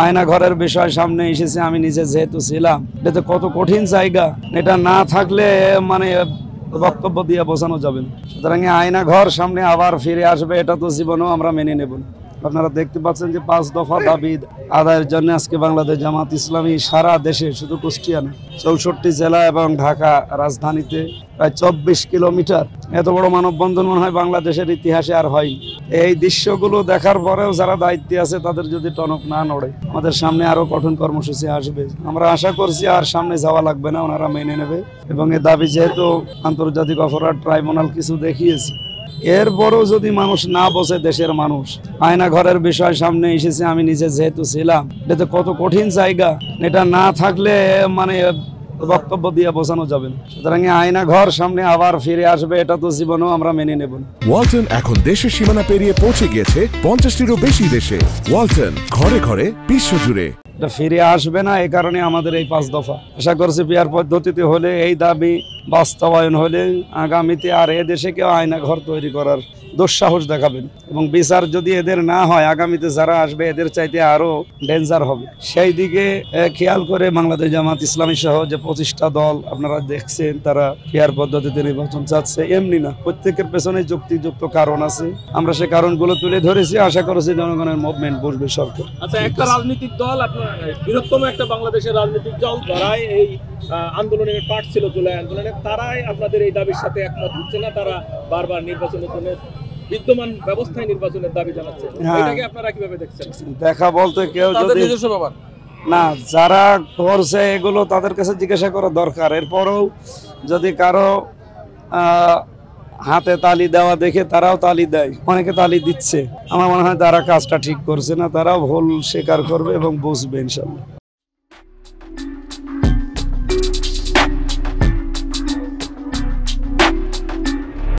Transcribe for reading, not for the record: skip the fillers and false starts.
আয়না ঘরের বিষয় সামনে এসেছে, আমি নিজে যেহেতু ছিলাম, এটা কত কঠিন জায়গা, এটা না থাকলে মানে বক্তব্য দিয়ে বোঝানো যাবে না। সুতরাং আয়না ঘর সামনে আবার ফিরে আসবে, এটা তো জীবনেও আমরা মেনে নেব না। আপনারা দেখতে পাচ্ছেন যে 5 দফা দাবি আদায়ের জন্য আজকে বাংলাদেশ জামাত ইসলামী সারা দেশে, শুধু কুষ্টিয়া না, 64 জেলা এবং ঢাকা রাজধানীতে প্রায় 24 কিলোমিটার, এত বড় মানববন্ধন মনে হয় বাংলাদেশের ইতিহাসে আর হয়নি। এই দৃশ্যগুলো দেখার পরেও যারা দায়িত্বে আছে তাদের যদি টনক না নড়ে, আমাদের সামনে আরো কঠিন কর্মসূচি আসবে। আমরা আশা করছি আর সামনে যাওয়া লাগবে না, ওনারা মেনে নেবে। এবং এ দাবি যেহেতু আন্তর্জাতিক অপরাধ ট্রাইব্যুনাল কিছু দেখিয়েছে, এরপরও যদি মানুষ না বোঝে, দেশের মানুষ, আয়না ঘরের বিষয় সামনে এসেছে, আমি নিজে যেহেতু ছিলাম, এটা কত কঠিন জায়গা, এটা না থাকলে মানে বক্তব্য দিয়ে বোঝানো যাবে না। সুতরাং আয়না ঘর সামনে আবার ফিরে আসবে, এটা তো জীবনেও আমরা মেনে নেব না। ওয়ালটন এখন দেশের সীমানা পেরিয়ে পৌঁছে গিয়েছে 50টিরও বেশি দেশে। ওয়ালটন, ঘরে ঘরে, বিশ্বজুড়ে। এটা ফিরে আসবে না, এই কারণে আমাদের এই 5 দফা। আশা করছি পিয়ার পদ্ধতিতে হলে, এই দাবি বাস্তবায়ন হলে আগামীতে আর এ দেশে কেউ আয়না ঘর তৈরি করার দুঃসাহস দেখাবেন। এবং বিচার যদি এদের না হয়, আগামীতে যারা আসবে এদের চাইতে আরো ডেঞ্জার হবে। সেই দিকে খেয়াল করে বাংলাদেশ জামাত ইসলামী সহ যে 25টা দল আপনারা দেখছেন, তারা পিয়ার পদ্ধতিতে নির্বাচন চাচ্ছে। এমনি না, প্রত্যেকের পেছনে যুক্তিযুক্ত কারণ আছে, আমরা সে কারণগুলো তুলে ধরেছি। আশা করছি জনগণের মুভমেন্ট বুঝবে সরকার। আচ্ছা, একটা রাজনৈতিক দল, আপনার বৃহত্তম একটা বাংলাদেশের রাজনৈতিক দল, যারাই এই আন্দোলনের পার্ট ছিল, জুলাই আন্দোলনে, তারাই আপনাদের এই দাবির সাথে একমত হচ্ছে না। তারা বারবার নির্বাচনের জন্য বিদ্যমান ব্যবস্থায় নির্বাচনের দাবি জানাচ্ছে। এটাকে আপনারা কিভাবে দেখছেন? দেখা বলতে কেউ যদি না, যারা করছে এগুলো তাদের কাছে জিজ্ঞাসা করা দরকার। এরপরও যদি কারো হাতে তালি দেওয়া দেখে তারাও তালি দেয়, অনেকে তালি দিচ্ছে, আমার মনে হয় তারা কাজটা ঠিক করছে না। তারাও ভুল স্বীকার করবে এবং বুঝবে ইনশাল্লাহ।